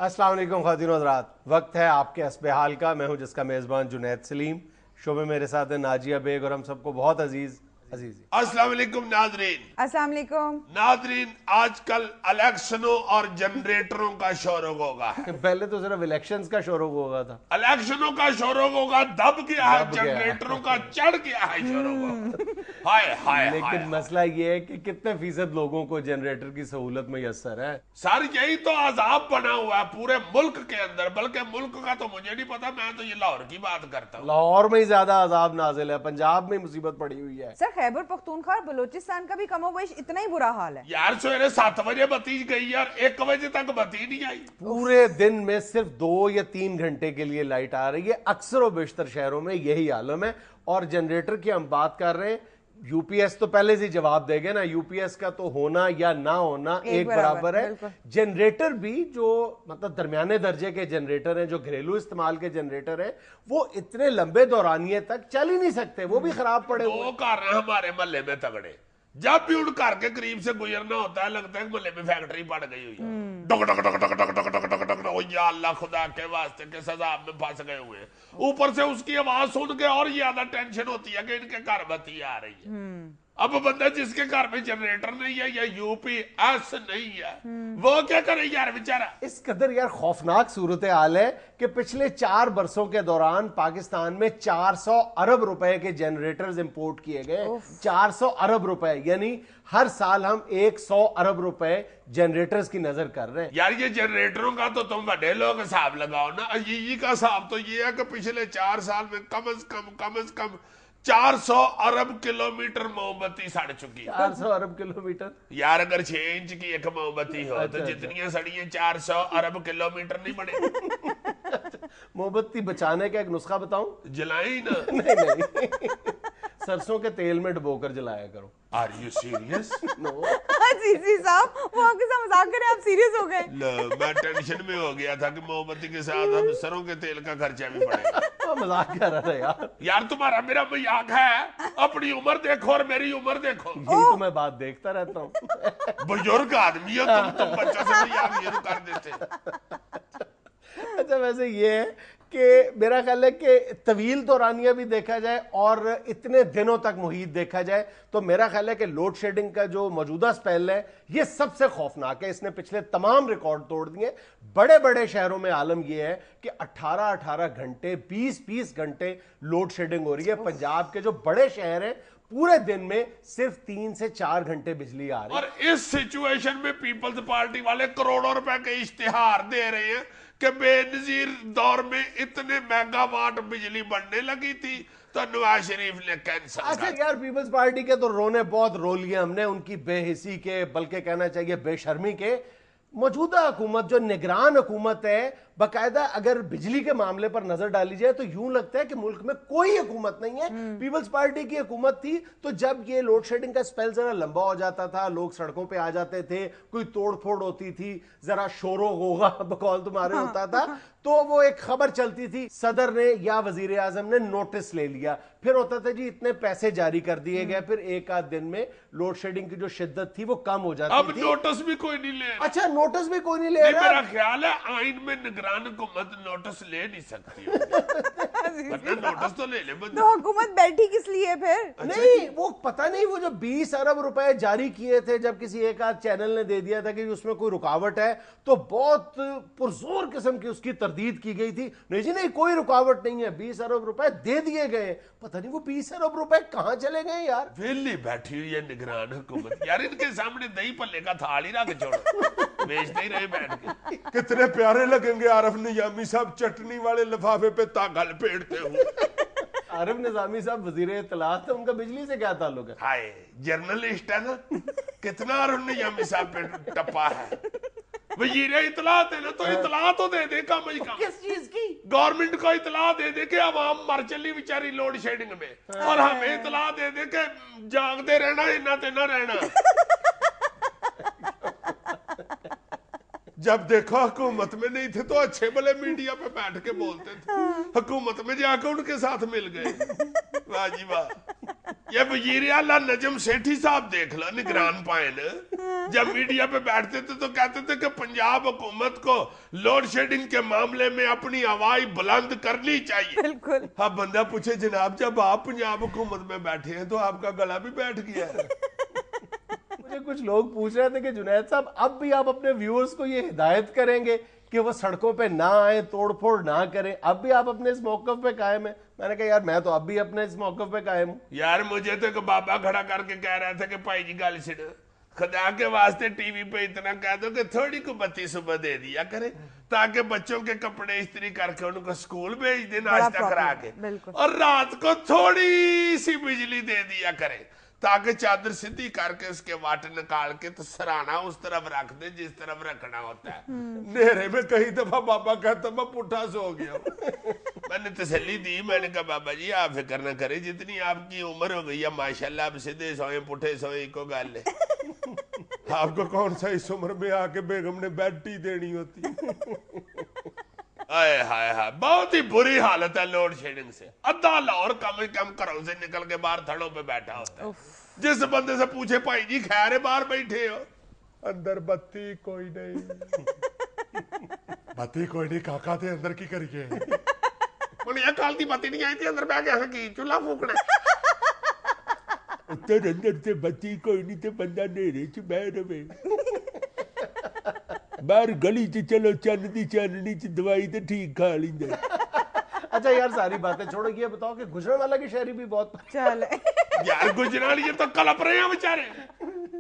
अस्सलाम वालेकुम ख़वातीन और हज़रात, वक्त है आपके हस्बे हाल का। मैं हूं जिसका मेज़बान जुनैद सलीम। शो में मेरे साथ है नाजिया बेग और हम सबको बहुत अजीज अस्सलाम वालेकुम नाजरीन। अस्सलाम वालेकुम नाजरीन, आजकल इलेक्शनों और जनरेटरों का शोरगुल होगा है। पहले तो सिर्फ इलेक्शंस का शोरगुल होगा था, इलेक्शनों का शोरगुल होगा, दब गया है, जनरेटरों का चढ़ गया है शोरगुल। हाय हाय लेकिन मसला ये है कि कितने फीसद लोगों को जनरेटर की सहूलत मैसर है। सर यही तो अजाब बना हुआ है पूरे मुल्क के अंदर, बल्कि मुल्क का तो मुझे नहीं पता, मैं तो ये लाहौर की बात करता हूँ। लाहौर में ही ज्यादा अजाब नाजिल है, पंजाब में मुसीबत पड़ी हुई है। सर खैबर पख्तूनख्वा और बलूचिस्तान का भी कमोबेश इतना ही बुरा हाल है। यार सवेरे 7 बजे बत्ती गई यार, 1 बजे तक बत्ती नहीं आई। पूरे दिन में सिर्फ 2 या 3 घंटे के लिए लाइट आ रही है। अक्सर और बेशतर शहरों में यही आलम है। और जनरेटर की हम बात कर रहे हैं, यूपीएस तो पहले से जवाब देंगे ना, यूपीएस का तो होना या ना होना एक बराबर है। जनरेटर भी जो मतलब दरमियाने दर्जे के जनरेटर हैं, जो घरेलू इस्तेमाल के जनरेटर हैं, वो इतने लंबे दौरानिये तक चल ही नहीं सकते, वो भी खराब पड़े हुए। 2 घर हैं हमारे मोहल्ले में तगड़े, जब भी उन घर के करीब से गुजरना होता है लगता है मोहल्ले में फैक्ट्री पड़ गई हुई है। Duck duck duck duck duck duck duck duck duck, ओ या अल्लाह खुदा के वास्ते के सजा में फंस गए हुए हैं। ऊपर से उसकी आवाज सुन के और ज्यादा टेंशन होती है कि इनके घर बत्ती आ रही है। अब बंदा जिसके घर में जनरेटर नहीं है या यूपीएस नहीं है, वो क्या करे यार बेचारा। इस कदर यार खौफनाक सूरत हाल है कि पिछले 4 बरसों के दौरान पाकिस्तान में 400 अरब रुपए के जनरेटर्स इंपोर्ट किए गए। 400 अरब रुपए, यानी हर साल हम 100 अरब रुपए जनरेटर्स की नजर कर रहे हैं। यार ये जनरेटरों का तो तुम बड़े लोग हिसाब लगाओ ना। अजीजी का हिसाब तो ये है कि पिछले 4 साल में कम से कम 400 अरब किलोमीटर मोमबत्ती सड़ चुकी है। 400 अरब किलोमीटर यार, अगर 6 इंच की एक मोमबत्ती हो तो जितनी सड़ी है 400 अरब किलोमीटर नहीं बने। मोमबत्ती बचाने का एक नुस्खा बताऊं? जलाई ना। नहीं सरसों के तेल में डुबोकर जलाया करो। Are you serious? नो सीसी साहब, वो आपके साथ मजाक करे, आप सीरियस हो गए। मैं टेंशन में हो गया था कि मोमबत्ती के साथ हम सरों के तेल का खर्चा भी पड़ेगा। मजाक कर रहा था यार। यार तुम्हारा मेरा मजाक है, अपनी उम्र देखो और मेरी उम्र देखो। यही तो मैं बात देखता रहता हूँ। बुजुर्ग आदमी हो तुम बच्चों से मजाक ये कर देते। अच्छा, वैसे ये है कि मेरा ख्याल है कि तवील दौरानिया भी देखा जाए और इतने दिनों तक मुहीत देखा जाए तो मेरा ख्याल है कि लोड शेडिंग का जो मौजूदा स्पेल है ये सबसे खौफनाक है। इसने पिछले तमाम रिकॉर्ड तोड़ दिए। बड़े बड़े शहरों में आलम यह है कि 18-18 घंटे 20-20 घंटे लोड शेडिंग हो रही है। पंजाब के जो बड़े शहर हैं पूरे दिन में सिर्फ 3 से 4 घंटे बिजली आ रही है। और इस सिचुएशन में पीपल्स पार्टी वाले करोड़ों रुपए के इश्तिहार दे रहे हैं कि बेनजीर दौर में इतने मेगावाट बिजली बनने लगी थी तो नवाज शरीफ ने कैंसिल कर। अच्छा यार, पीपल्स पार्टी के तो रोने बहुत रो लिए हमने, उनकी बेहिसी के, बल्कि कहना चाहिए बेशर्मी के। मौजूदा हुकूमत जो निगरान हुकूमत है, बाकायदा अगर बिजली के मामले पर नजर डाली जाए तो यूं लगता है कि मुल्क में कोई हुकूमत नहीं है। पीपल्स पार्टी की हुकूमत थी तो जब ये लोड शेडिंग का स्पेल जरा लंबा हो जाता था, लोग सड़कों पे आ जाते थे, कोई तोड़फोड़ होती थी, जरा शोरो गोगा बकौल तुम्हारे होता था, तो वो एक खबर चलती थी, सदर ने या वजीर आजम ने नोटिस ले लिया, फिर होता था जी इतने पैसे जारी कर दिए गए, फिर एक आध दिन में लोड शेडिंग की जो शिद्दत थी वो कम हो जाती अब थी। नोटिस भी कोई नहीं ले रहा। अच्छा, नोटिस भी कोई नहीं ले रहा। मेरा ख्याल है आइन में निगरान हुकूमत नोटिस ले नहीं सकती। वरना नोटिस तो ले ले बंदा। तो हुकूमत बैठी किस लिए फिर? नहीं, वो पता नहीं, वो जो 20 अरब रुपए जारी किए थे, जब किसी एक आध चैनल ने दे दिया था कि उसमें कोई रुकावट है तो बहुत पुरजोर किस्म की उसकी तरदीद की गई थी। नहीं जी नहीं, कोई रुकावट नहीं है, 20 अरब रुपए दे दिए गए। पता नहीं वो 20 अरब रुपए कहां चले गए यार। वेली बैठी हुई है निगरान हुकूमत। यार इनके सामने दही पल्ले का थाल ही रख छोड़ो, बेचते ही रहे बैठ के। कितने प्यारे लगेंगे आरिफ निजामी साहब चटनी वाले लिफाफे पे तागा लपेटते हुए। आरिफ निजामी साहब वजीर इत्तलात थे, उनका बिजली से क्या ताल्लुक है? हाय, जर्नलिस्ट है ना, कितना आरिफ निजामी साहब पे टप्पा है। वजीर इत्तलात है ना, तो इत्तला तो दे दे कम से कम। किस चीज की? गवर्नमेंट को इत्तला दे दे कि अवाम मर चली बेचारी लोड शेडिंग में, और हमें इत्तला दे दे कि जागते रहना, इन्ना ते ना रहना। जब देखो हुकूमत में नहीं थे तो अच्छे भले मीडिया पे बैठ के बोलते थे, हुकूमत में जाकर उनके साथ मिल गए। वाह जी वाह। یہ وزیر اعلیٰ نجم سیٹھی صاحب دیکھ لو نگران پائن جب میڈیا پہ بیٹھتے تھے تو کہتے تھے کہ پنجاب حکومت کو لوڈ شیڈنگ کے معاملے میں اپنی آواز بلند کرنی چاہیے. بالکل. اب بندہ پوچھے جناب جب آپ پنجاب حکومت میں بیٹھے ہیں تو آپ کا گلا بھی بیٹھ گیا ہے. مجھے کچھ لوگ پوچھ رہے تھے کہ جنید صاحب اب بھی آپ اپنے ویورز کو یہ ہدایت کریں گے کہ وہ سڑکوں پہ نہ آئیں, توڑ پھوڑ نہ کریں, اب بھی آپ اپنے اس موقف پہ قائم ہیں؟ میں نے کہا یار میں تو اب بھی اپنے اس موقف پہ قائم ہوں. یار مجھے تو ایک بابا کھڑا کر کے کہہ رہا تھا کہ بھائی جی گل سنو, خدا کے واسطے ٹی وی پہ اتنا کہہ دو کہ تھوڑی کو بتی صبح دے دیا کرے تاکہ بچوں کے کپڑے استری کر کے ان کو سکول بھیج دے ناشتہ کرا کے, اور رات کو تھوڑی سی بجلی دے دیا کرے تاکہ چادر سیدھی کر کے اس کے واٹ نکال کے تو سرانا اس طرف رکھ دے جس طرف رکھنا ہوتا ہے. نیرے میں کئی دفعہ بابا کہتا میں پٹھا سو گیا. میں نے تسلی دی, میں نے کہا بابا جی آپ فکر نہ کریں, جتنی آپ کی عمر ہو گئی ہے ماشاءاللہ آپ سیدھے سوئیں پٹھے سوئیں کو گل ہے. آپ کو کون سا اس عمر میں آ کے بیگم نے بیڈ ٹی دینی ہوتی. آئے ہائے ہائے بہت ہی بری حالت ہے لوڈ شیڈنگ سے. ادھا لاہور کم از کم گھروں سے نکل کے باہر تھڑوں پہ بیٹھا ہوتا ہے. جس بندے سے پوچھے بھائی جی خیر ہے باہر بیٹھے ہو, اندر بتی کوئی نہیں. بتی کوئی نہیں کاکا تھے اندر کی کریے کال دی بتی نہیں آئی تھی اندر بہ گیا کی چولہا پھونکنا. اندر سے بتی کوئی نہیں تے بندہ نیرے چ بہ رہے باہر گلی چ چلو چن دی چاننی چ دوائی تے ٹھیک کھا لیندا. اچھا یار ساری باتیں چھوڑو, یہ بتاؤ کہ گجرانوالہ کے شہری بھی بہت چلے یار گجران یہ تو کلپ رہے ہیں بیچارے.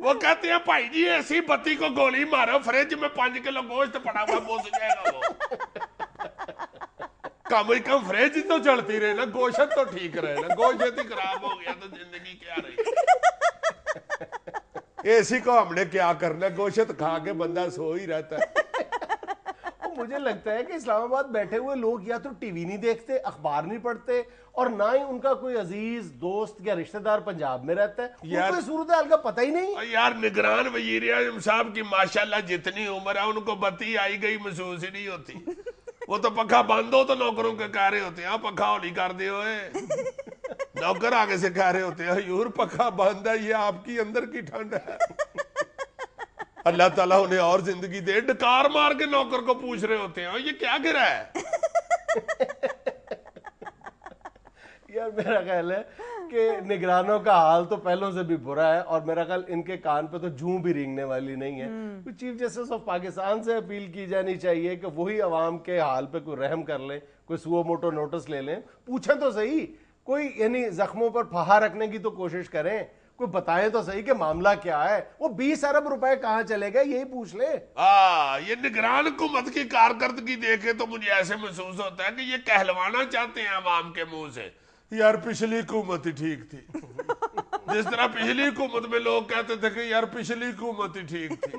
وہ کہتے ہیں بھائی جی ایسی بتی کو گولی مارو فریج میں 5 کلو گوشت پڑا ہوا بوس جائے گا. وہ کم از کم فریج تو چلتی رہے نا, گوشت تو ٹھیک رہے نا. گوشت ہی خراب ہو گیا تو زندگی کیا رہی. اسی کو ہم نے کیا کرنا, گوشت کھا کے بندہ سو ہی رہتا ہے. مجھے لگتا ہے کہ اسلام آباد بیٹھے ہوئے لوگ یا تو ٹی وی نہیں دیکھتے, اخبار نہیں پڑھتے, اور نہ ہی ان کا کوئی عزیز دوست یا رشتہ دار پنجاب میں رہتا ہے. ان کو صورتحال کا پتہ ہی نہیں. یار نگران وزیر اعظم صاحب کی ماشاءاللہ جتنی عمر ہے ان کو بتی آئی گئی محسوس ہی نہیں ہوتی. وہ تو پنکھا بند ہو تو نوکروں کے کہہ رہے ہوتے ہیں پنکھا ہولی کر دے ہوئے. نوکر آگے سے کہہ رہے ہوتے ہیں حضور پنکھا بند ہے, یہ آپ کی اندر کی ٹھنڈ ہے. اللہ تعالیٰ انہیں اور زندگی دے. ڈکار مار کے نوکر کو پوچھ رہے ہوتے ہیں یہ کیا گرا ہے. یار میرا خیال ہے کہ نگرانوں کا حال تو پہلوں سے بھی برا ہے, اور میرا خیال ان کے کان پہ تو جوں بھی رینگنے والی نہیں ہے. چیف جسٹس آف پاکستان سے اپیل کی جانی چاہیے کہ وہی عوام کے حال پہ کوئی رحم کر لیں, کوئی سو موٹو نوٹس لے لیں, پوچھیں تو صحیح, کوئی یعنی زخموں پر پھہا رکھنے کی تو کوشش کریں, کوئی بتائیں تو صحیح کہ معاملہ کیا ہے. وہ 20 ارب روپے کہاں چلے گئے یہی پوچھ لیں. یہ نگران حکومت کی کارکردگی دیکھے تو مجھے ایسے محسوس ہوتا ہے کہ یہ کہلوانا چاہتے ہیں عوام کے منہ سے یار پچھلی حکومت ہی ٹھیک تھی. جس طرح پچھلی حکومت میں لوگ کہتے تھے کہ یار پچھلی حکومت ہی ٹھیک تھی,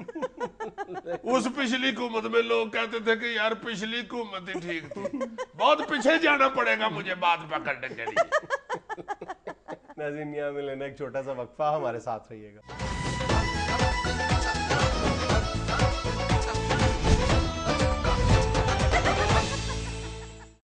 اس پچھلی حکومت میں لوگ کہتے تھے کہ یار پچھلی حکومت ہی ٹھیک تھی. بہت پیچھے جانا پڑے گا مجھے بات پکڑنے کے لیے. ناظرین یہاں میں لینا ایک چھوٹا سا وقفہ, ہمارے ساتھ رہیے گا.